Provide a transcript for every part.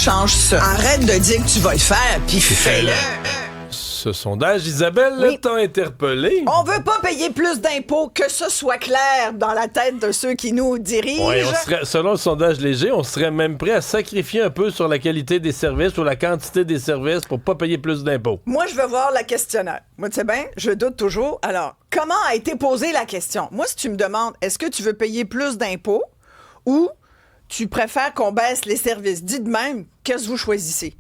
Change ça. Arrête de dire que tu vas le faire, puis fais-le. Ce sondage, Isabelle, t'a interpellé. On veut pas payer plus d'impôts, que ce soit clair dans la tête de ceux qui nous dirigent. Ouais, selon le sondage léger, on serait même prêt à sacrifier un peu sur la qualité des services ou la quantité des services pour pas payer plus d'impôts. Moi, je veux voir le questionnaire. Moi, tu sais bien, je doute toujours. Alors, comment a été posée la question? Moi, si tu me demandes, est-ce que tu veux payer plus d'impôts ou tu préfères qu'on baisse les services? Dis de même, qu'est-ce que vous choisissez?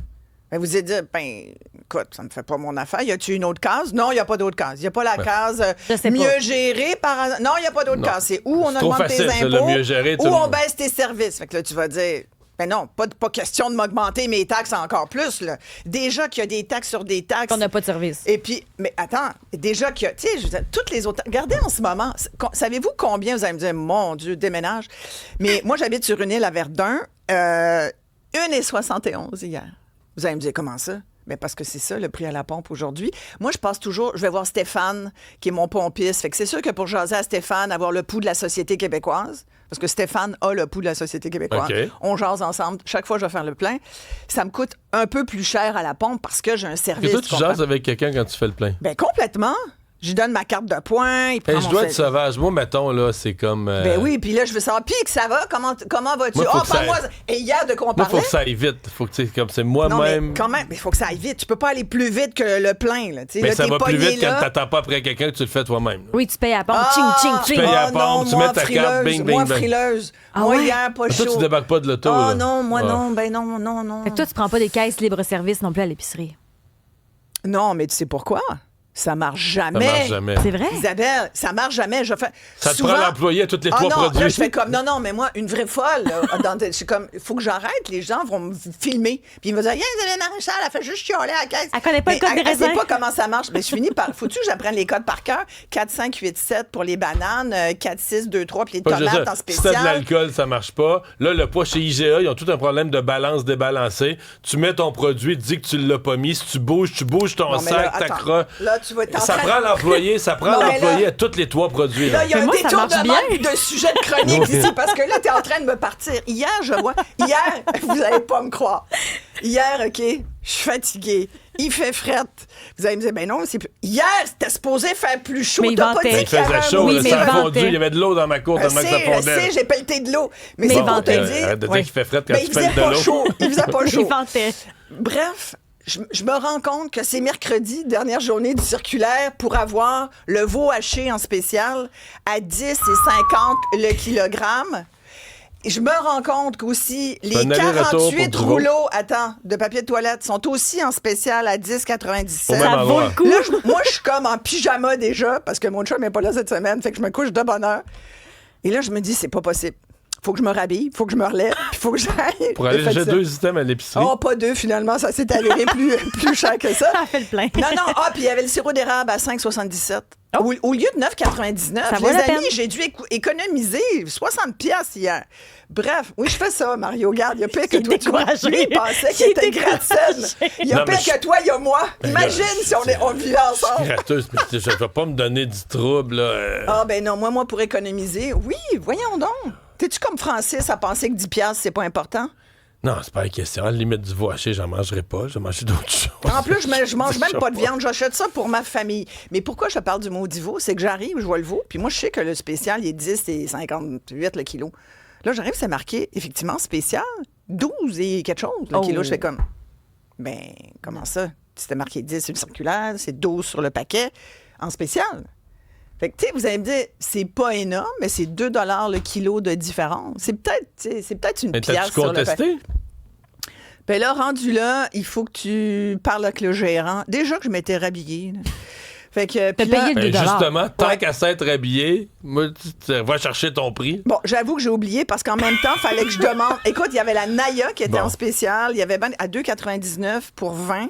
Ben, vous allez dire, écoute, ça me fait pas mon affaire. Y a-tu une autre case? Non, il n'y a pas d'autre case. Il n'y a pas la case mieux gérée par... Non, il n'y a pas d'autre case. C'est où on augmente tes impôts ou on baisse tes services. Fait que là, tu vas dire... Ben non, pas question de m'augmenter mes taxes encore plus. Là. Déjà qu'il y a des taxes sur des taxes. On n'a pas de service. Et puis, mais attends, déjà qu'il y a, tu sais, je veux dire, toutes les autres. Regardez en ce moment, savez-vous combien, vous allez me dire, mon Dieu, déménage. Mais moi, j'habite sur une île à Verdun, 1,71 hier. Vous allez me dire, comment ça? Mais parce que c'est ça, le prix à la pompe aujourd'hui. Moi, je passe toujours, je vais voir Stéphane, qui est mon pompiste. Fait que c'est sûr que pour jaser à Stéphane, avoir le pouls de la société québécoise, parce que Stéphane a le pouls de la société québécoise, on jase ensemble. Chaque fois, je vais faire le plein. Ça me coûte un peu plus cher à la pompe parce que j'ai un service. Et toi, tu jases avec quelqu'un quand tu fais le plein? Ben complètement. Je lui donne ma carte de points. Il prend je dois être sauvage. Moi, mettons, là, c'est comme... Ben oui, puis là, je veux savoir. Puis que ça va? Comment vas-tu? Parle-moi. Et hier, de quoi on parlait? Moi, il faut que ça aille vite. Faut que, comme c'est moi-même... Non, mais quand même, il faut que ça aille vite. Tu peux pas aller plus vite que le plein, là. Mais là, ça va plus vite quand t'attends pas après quelqu'un que tu le fais toi-même. Oui, tu payes à la pompe. Tu payes à la pompe, tu mets ta carte, bing, bing, moi, bing. frileuse. Moi, hier, pas chaud. Toi, tu débarques pas de l'auto, là. Non, moi, non. Ben non. Fait que toi, tu prends pas des caisses libre-service non plus à l'épicerie. Non, mais tu sais pourquoi? Ça marche jamais. Ça marche jamais. C'est vrai? Isabelle, ça marche jamais. Je fais ça souvent... te prend l'employé à tous les trois produits. Là, je fais comme, non, mais moi, une vraie folle. Je suis comme, il faut que j'arrête. Les gens vont me filmer. Puis ils vont dire, Isabelle Maréchal, elle fait juste chialer à la caisse. Elle connaît pas le code des raisins. Elle sait pas comment ça marche. Mais je finis par, faut-tu que j'apprenne les codes par cœur? 4, 5, 8, 7 pour les bananes, 4, 6, 2, 3 puis les tomates en spécial. Si t'as de l'alcool, ça marche pas. Là, le poids chez IGA, ils ont tout un problème de balance débalancée. Tu mets ton produit, tu dis que tu l'as pas mis. Si tu bouges ton sac, ta croix. Là, tu vas ça prend l'employé à tous les trois produits. Là, il y a un détournement de sujet de chronique ici, parce que là, t'es en train de me partir. Hier, vous n'allez pas me croire. Hier, OK, je suis fatiguée. Il fait frette. Vous allez me dire, ben non, c'est plus... Hier, c'était supposé faire plus chaud. Mais t'as pas dit qu'il faisait chaud, oui, ça a fondu. Il y avait de l'eau dans ma cour tellement que ça fondait. J'ai pelleté de l'eau. Mais c'est pour te dire... Arrête de dire qu'il fait frette quand tu pelles de l'eau. Il faisait pas chaud. Il ventait. Bref... Je me rends compte que c'est mercredi, dernière journée du circulaire, pour avoir le veau haché en spécial à 10,50 le kilogramme. Et je me rends compte qu'aussi les 48 rouleaux de papier de toilette sont aussi en spécial à 10,97. Ça vaut le coup. Là, moi, je suis comme en pyjama déjà, parce que mon chum n'est pas là cette semaine, fait que je me couche de bonne heure. Et là, je me dis, c'est pas possible. Faut que je me rhabille, faut que je me relève, puis faut que j'aille. Pour aller chercher 2 items à l'épicerie. Oh, pas 2, finalement. Ça s'est avéré plus cher que ça. Ça fait le plein. Non. Puis il y avait le sirop d'érable à 5,77. Oh. Au lieu de 9,99. Ça vaut la peine. J'ai dû économiser 60$ hier. Bref, oui, je fais ça, Mario. Regarde, il y a pire que toi. Lui, il pensait qu'il était gratte-seul. Il y a pire que toi, il y a moi. Imagine si on vivait ensemble. Gratteuse, mais je vais pas me donner du trouble, là. Ah, ben non, moi, pour économiser, oui, voyons donc. T'es-tu comme Francis à penser que 10$, c'est pas important? Non, c'est pas une question. À la limite du veau haché, j'en mangerai pas. Je vais manger d'autres choses. En plus, je mange même pas de viande. J'achète ça pour ma famille. Mais pourquoi je parle du maudit veau? C'est que j'arrive, je vois le veau, puis moi, je sais que le spécial, il est 10 et 58 le kilo. Là, j'arrive, c'est marqué, effectivement, spécial, 12 et quelque chose le kilo. Je fais comme, ben, comment ça? C'était marqué 10 sur le circulaire, c'est 12 sur le paquet, en spécial. Fait que, tu sais, vous allez me dire, c'est pas énorme, mais c'est 2 $ le kilo de différence. C'est peut-être une pièce sur le contesté? Ben là, rendu là, il faut que tu parles avec le gérant. Déjà que je m'étais rhabillée. Fait que, t'as payé le 2 $. Justement, tant qu'à s'être habillé, moi, tu vas chercher ton prix. Bon, j'avoue que j'ai oublié parce qu'en même temps, il fallait que je demande. Écoute, il y avait la Naya qui était en spécial. Il y avait à 2,99 pour 20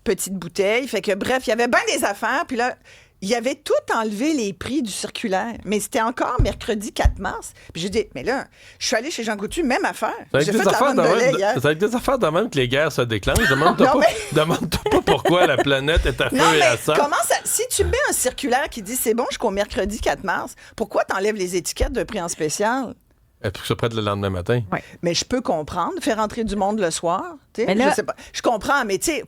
petites bouteilles. Fait que, bref, il y avait bien des affaires. Puis là, il avait tout enlevé les prix du circulaire. Mais c'était encore mercredi 4 mars. Puis j'ai dit, mais là, je suis allée chez Jean Coutu, même affaire. J'ai fait la vente de lait hier. C'est avec des affaires de même que les guerres se déclenchent. Demande-toi pas pourquoi la planète est à feu et à sang. Comment ça... Si tu mets un circulaire qui dit, c'est bon jusqu'au mercredi 4 mars, pourquoi t'enlèves les étiquettes de prix en spécial? Pour que ça prête le lendemain matin. Ouais. Mais je peux comprendre, faire entrer du monde le soir. Mais là- Je sais pas. Je comprends, mais tu sais,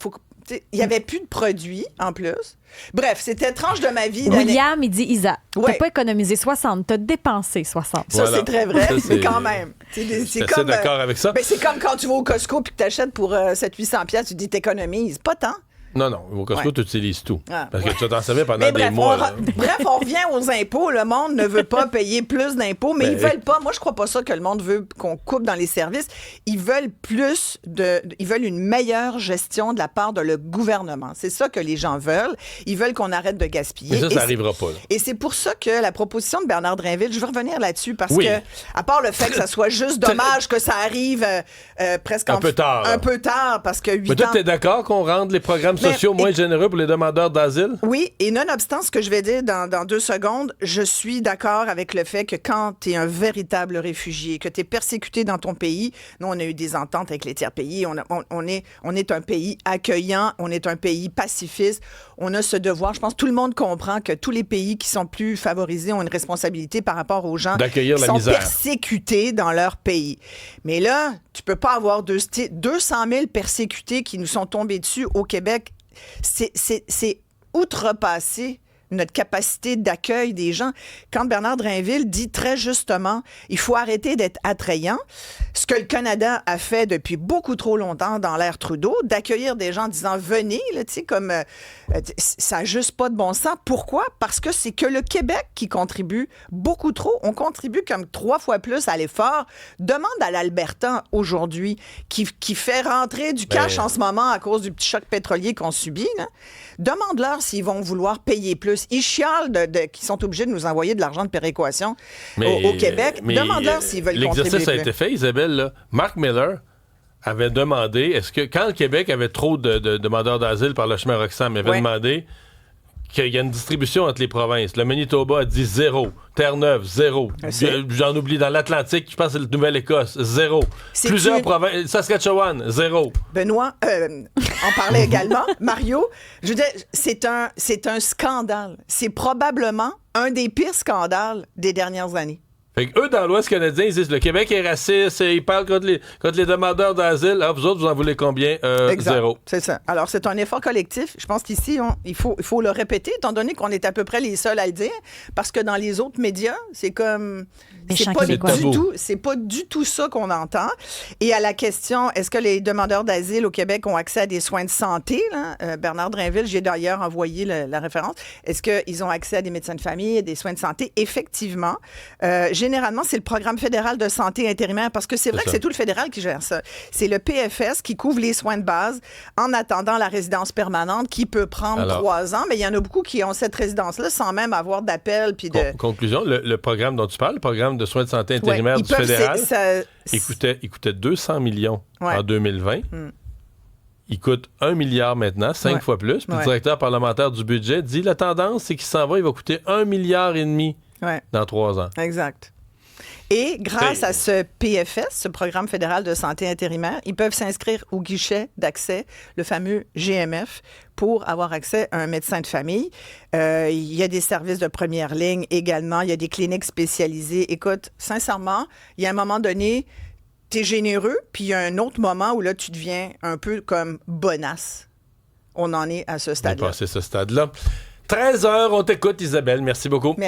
il n'y avait plus de produits en plus. Bref, c'était tranche de ma vie. d'aller- William, il dit Isa, Ouais. t'as pas économisé 60, t'as dépensé 60. Ça, Voilà. c'est très vrai, Ça, mais c'est- quand même. C'est Je suis comme. assez d'accord avec ça. Ben, c'est comme quand tu vas au Costco puis que tu achètes pour 700-800 $, tu dis t'économises. Pas tant. Non, au Costco, Ouais. tu utilises tout. Ah, Parce ouais. que tu vas t'en servir pendant Mais des bref, mois. là. on revient aux impôts. Le monde ne veut pas payer plus d'impôts, mais Ben, ils veulent pas. Moi, je crois pas ça que le monde veut qu'on coupe dans les services. Ils veulent ils veulent une meilleure gestion de la part de le gouvernement. C'est ça que les gens veulent. Ils veulent qu'on arrête de gaspiller. Mais ça Et c'est- n'arrivera pas. Là. Et c'est pour ça que la proposition de Bernard Drinville, je veux revenir là-dessus parce Oui. que, à part le fait que ça soit juste dommage que ça arrive presque Un peu tard, là. un peu tard, parce que 8 Mais toi, ans. tu es d'accord qu'on rende les programmes Mais- sociaux moins généreux pour les demandeurs d'asile? Oui, et nonobstant ce que je vais dire dans 2 secondes, je suis d'accord avec le fait que quand tu es un véritable réfugié, que tu es persécuté dans ton pays, nous, on a eu des ententes avec les tiers pays, on est un pays accueillant, on est un pays pacifiste, on a ce devoir. Je pense que tout le monde comprend que tous les pays qui sont plus favorisés ont une responsabilité par rapport aux gens D'accueillir qui la sont misère. persécutés dans leur pays. Mais là, tu peux pas avoir 200 000 persécutés qui nous sont tombés dessus au Québec. C'est outrepassé notre capacité d'accueil des gens. Quand Bernard Drinville dit très justement, il faut arrêter d'être attrayant, ce que le Canada a fait depuis beaucoup trop longtemps dans l'ère Trudeau, d'accueillir des gens en disant « venez », là, tu sais, comme ça n'a juste pas de bon sens. Pourquoi? Parce que c'est que le Québec qui contribue beaucoup trop. On contribue comme 3 fois plus à l'effort. Demande à l'Alberta aujourd'hui, qui fait rentrer du cash en ce moment à cause du petit choc pétrolier qu'on subit, là. Demande-leur s'ils vont vouloir payer plus. Ils chialent qu'ils sont obligés de nous envoyer de l'argent de péréquation au Québec. mais, Demande-leur s'ils veulent contribuer l'exercice a plus. été fait, Isabelle. Là. Mark Miller avait demandé, est-ce que quand le Québec avait trop de demandeurs d'asile par le chemin Roxham, il avait Ouais. demandé qu'il y a une distribution entre les provinces. Le Manitoba a dit 0. Terre-Neuve, 0. J'en oublie. Dans l'Atlantique, je pense que c'est la Nouvelle-Écosse, 0. C'est-tu- Plusieurs provinces. Saskatchewan, 0. Benoît en parlait également. Mario, je veux dire, c'est un scandale. C'est probablement un des pires scandales des dernières années. Fait que eux, dans l'Ouest canadien, ils disent le Québec est raciste, ils parlent contre les demandeurs d'asile. Ah, vous autres, vous en voulez combien? Exact. 0. C'est ça. Alors, c'est un effort collectif. Je pense qu'ici, il faut le répéter, étant donné qu'on est à peu près les seuls à le dire, parce que dans les autres médias, c'est comme... Méchant C'est québécois. pas du tout ça qu'on entend. Et à la question, est-ce que les demandeurs d'asile au Québec ont accès à des soins de santé? Là? Bernard Drinville, j'ai d'ailleurs envoyé la référence. Est-ce qu'ils ont accès à des médecins de famille, à des soins de santé? Effectivement. Généralement, c'est le Programme fédéral de santé intérimaire, parce que c'est vrai que c'est tout le fédéral qui gère ça. C'est le PFS qui couvre les soins de base en attendant la résidence permanente qui peut prendre 3 ans, mais il y en a beaucoup qui ont cette résidence-là sans même avoir d'appel. Puis de... Conclusion, le programme dont tu parles, le programme de soins de santé intérimaire Ouais, du fédéral, ça- il coûtait 200 millions Ouais. en 2020. Il coûte 1 milliard maintenant, 5 fois plus. Puis le directeur parlementaire du budget dit la tendance, c'est qu'il s'en va, il va coûter 1,5 milliard dans 3 ans. Exact. Et grâce à ce PFS, ce Programme fédéral de santé intérimaire, ils peuvent s'inscrire au guichet d'accès, le fameux GMF, pour avoir accès à un médecin de famille. Il y a des services de première ligne également. Il y a des cliniques spécialisées. Écoute, sincèrement, il y a un moment donné, tu es généreux, puis il y a un autre moment où là, tu deviens un peu comme bonasse. On en est à ce On est stade-là. passé ce stade-là. 13h, on t'écoute, Isabelle. Merci beaucoup.